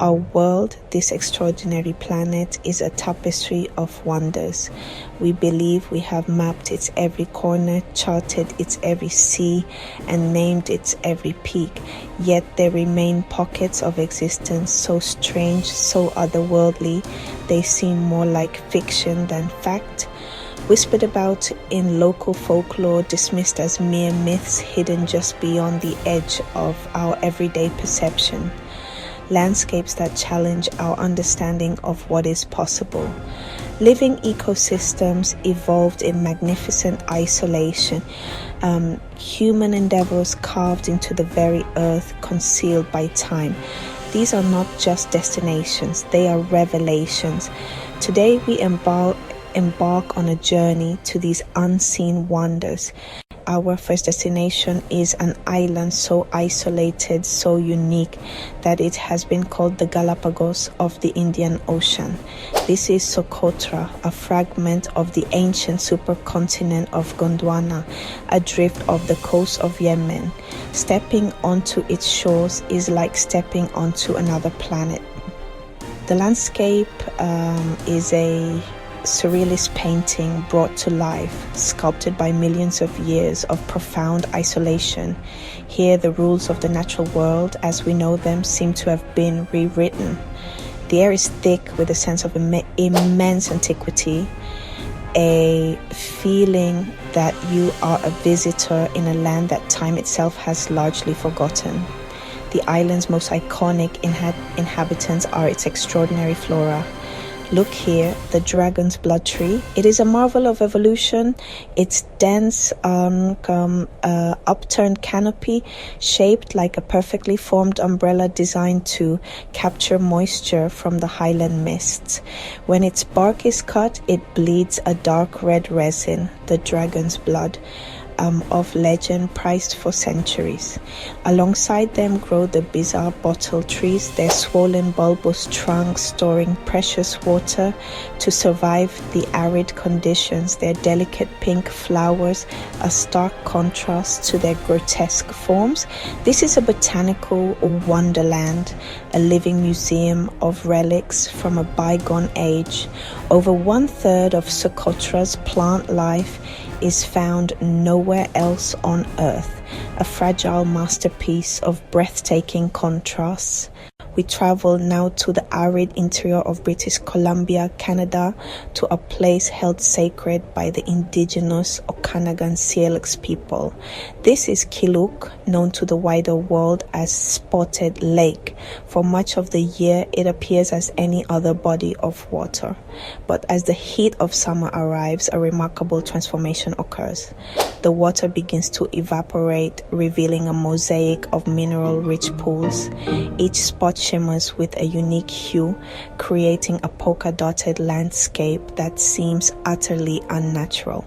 Our world, this extraordinary planet, is a tapestry of wonders. We believe we have mapped its every corner, charted its every sea, and named its every peak. Yet there remain pockets of existence so strange, so otherworldly, they seem more like fiction than fact. Whispered about in local folklore, dismissed as mere myths hidden just beyond the edge of our everyday perception. Landscapes that challenge our understanding of what is possible. Living ecosystems evolved in magnificent isolation. Human endeavors carved into the very earth, concealed by time. These are not just destinations, they are revelations. Today we embark on a journey to these unseen wonders. Our first destination is an island so isolated, so unique, that it has been called the Galapagos of the Indian Ocean. This is Socotra, a fragment of the ancient supercontinent of Gondwana, adrift off the coast of Yemen. Stepping onto its shores is like stepping onto another planet. The landscape is a surrealist painting brought to life, sculpted by millions of years of profound isolation. Here, the rules of the natural world as we know them seem to have been rewritten. The air is thick with a sense of immense antiquity, a feeling that you are a visitor in a land that time itself has largely forgotten. The island's most iconic inhabitants are its extraordinary flora. Look here, the dragon's blood tree. It is a marvel of evolution. Its dense, upturned canopy, shaped like a perfectly formed umbrella designed to capture moisture from the highland mists. When its bark is cut, it bleeds a dark red resin, the dragon's blood. Of legend prized for centuries. Alongside them grow the bizarre bottle trees, their swollen bulbous trunks storing precious water to survive the arid conditions, their delicate pink flowers a stark contrast to their grotesque forms. This is a botanical wonderland, a living museum of relics from a bygone age. Over 1/3 of Socotra's plant life is found nowhere else on Earth, a fragile masterpiece of breathtaking contrasts. We travel now to the arid interior of British Columbia, Canada, to a place held sacred by the indigenous Okanagan Syilx people. This is Kiluk, known to the wider world as Spotted Lake. For much of the year, it appears as any other body of water. But as the heat of summer arrives, a remarkable transformation occurs. The water begins to evaporate, revealing a mosaic of mineral-rich pools. Each spot shimmers with a unique hue, creating a polka-dotted landscape that seems utterly unnatural.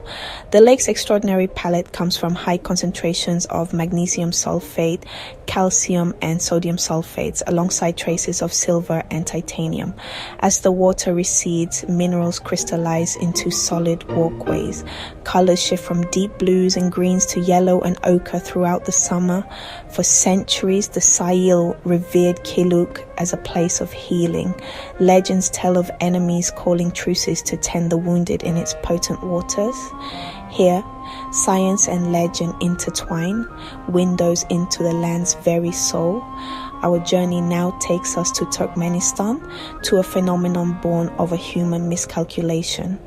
The lake's extraordinary palette comes from high concentrations of magnesium sulfate, calcium, and sodium sulfates, alongside traces of silver and titanium. As the water recedes, minerals crystallize into solid walkways. Colors shift from deep blues and greens to yellow and ochre throughout the summer. For centuries, the Syil revered Kiluk as a place of healing. Legends tell of enemies calling truces to tend the wounded in its potent waters. Here, science and legend intertwine, windows into the land's very soul. Our journey now takes us to Turkmenistan, to a phenomenon born of a human miscalculation.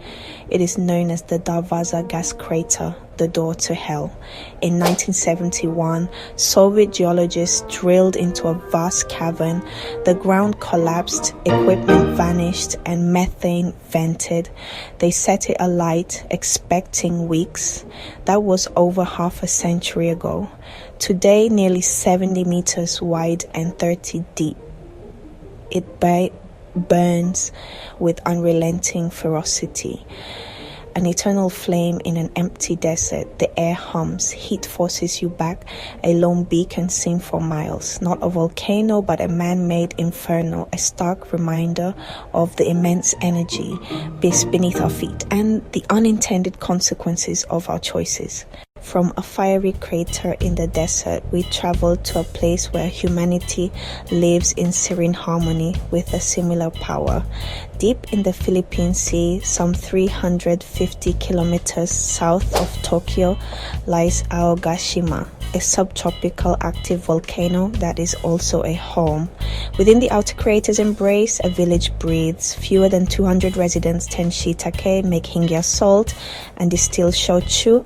It is known as the Darvaza gas crater, the door to hell. In 1971, Soviet geologists drilled into a vast cavern. The ground collapsed, equipment vanished, and methane vented. They set it alight, expecting weeks. That was over half a century ago. Today, nearly 70 meters wide and 30 deep. It burns with unrelenting ferocity. An eternal flame in an empty desert. The air hums, heat forces you back, a lone beacon seen for miles. Not a volcano, but a man-made inferno, a stark reminder of the immense energy beneath our feet and the unintended consequences of our choices. From a fiery crater in the desert, we traveled to a place where humanity lives in serene harmony with a similar power. Deep in the Philippine Sea, some 350 kilometers south of Tokyo, lies Aogashima, a subtropical active volcano that is also a home. Within the outer crater's embrace, a village breathes. Fewer than 200 residents tend shiitake, make hingya salt, and distill shochu,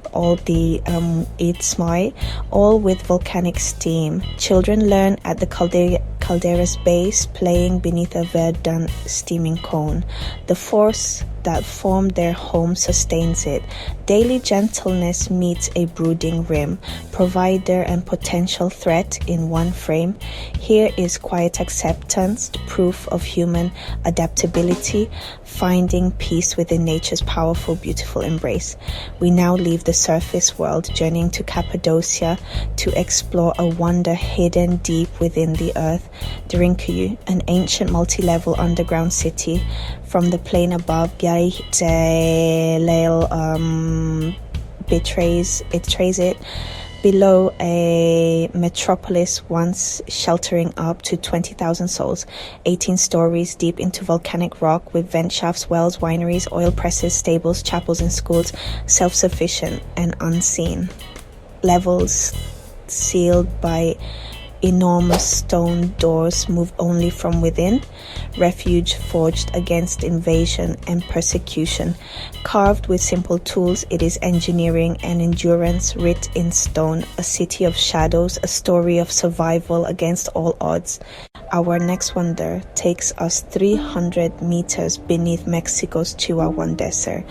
eat smai, all with volcanic steam. Children learn at the caldera's base, playing beneath a verdant steaming cone. The force that formed their home sustains it. Daily gentleness meets a brooding rim, provider and potential threat in one frame. Here is quiet acceptance, the proof of human adaptability, finding peace within nature's powerful, beautiful embrace. We now leave the surface world, journeying to Cappadocia to explore a wonder hidden deep within the earth, Derinkuyu, an ancient multi-level underground city. From the plain above, betrays it. Below, a metropolis once sheltering up to 20,000 souls, 18 stories deep into volcanic rock with vent shafts, wells, wineries, oil presses, stables, chapels and schools, self-sufficient and unseen. Levels sealed by enormous stone doors move only from within, refuge forged against invasion and persecution. Carved with simple tools, it is engineering and endurance writ in stone, a city of shadows, a story of survival against all odds. Our next wonder takes us 300 meters beneath Mexico's Chihuahuan Desert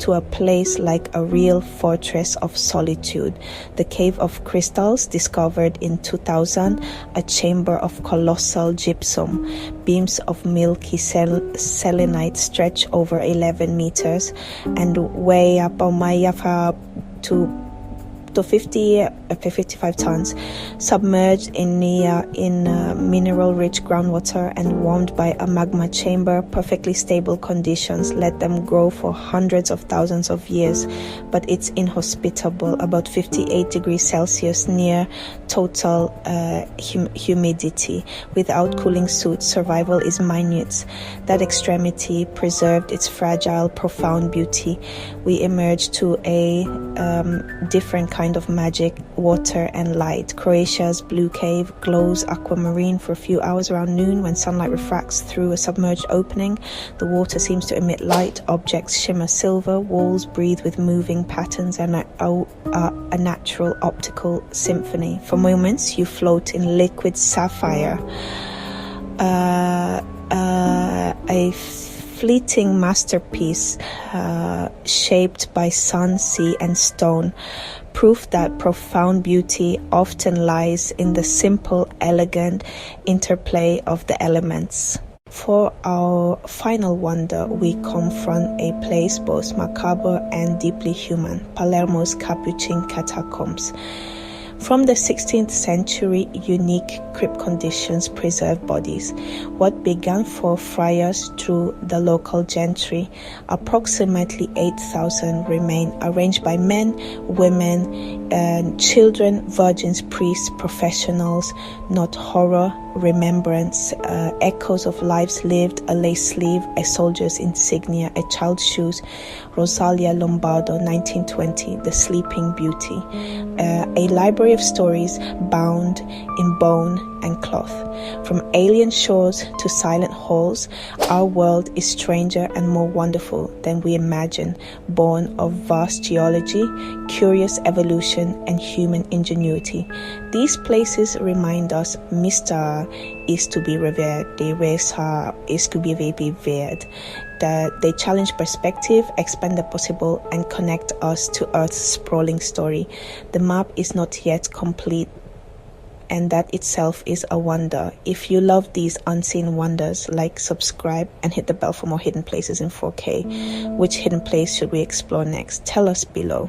to a place like a real fortress of solitude. The Cave of Crystals, discovered in 2000, a chamber of colossal gypsum. Beams of milky selenite stretch over 11 meters and weigh up to 55 tons, submerged in mineral-rich groundwater and warmed by a magma chamber. Perfectly stable conditions let them grow for hundreds of thousands of years, but it's inhospitable, about 58 degrees Celsius, near total humidity. Without cooling suits, survival is minute. That extremity preserved its fragile, profound beauty. We emerged to a different kind of magic, water and light. Croatia's blue cave glows aquamarine for a few hours around noon when sunlight refracts through a submerged opening. The water seems to emit light, objects shimmer silver, walls breathe with moving patterns and a natural optical symphony. For moments you float in liquid sapphire, a fleeting masterpiece shaped by sun, sea and stone. Proof that profound beauty often lies in the simple, elegant interplay of the elements. For our final wonder, we confront a place both macabre and deeply human, Palermo's Capuchin catacombs. From the 16th century, unique crypt conditions preserve bodies. What began for friars through the local gentry, approximately 8,000 remain, arranged by men, women, and children, virgins, priests, professionals, not horror, remembrance, echoes of lives lived, a lace sleeve, a soldier's insignia, a child's shoes. Rosalia Lombardo, 1920, The Sleeping Beauty, a library of stories bound in bone and cloth. From alien shores to silent halls, our world is stranger and more wonderful than we imagine, born of vast geology, curious evolution, and human ingenuity. These places remind us Mr. is to be revered, the Resa is to be revered. That they challenge perspective, expand the possible, and connect us to Earth's sprawling story. The map is not yet complete, and that itself is a wonder. If you love these unseen wonders, like, subscribe, and hit the bell for more hidden places in 4K. Which hidden place should we explore next? Tell us below.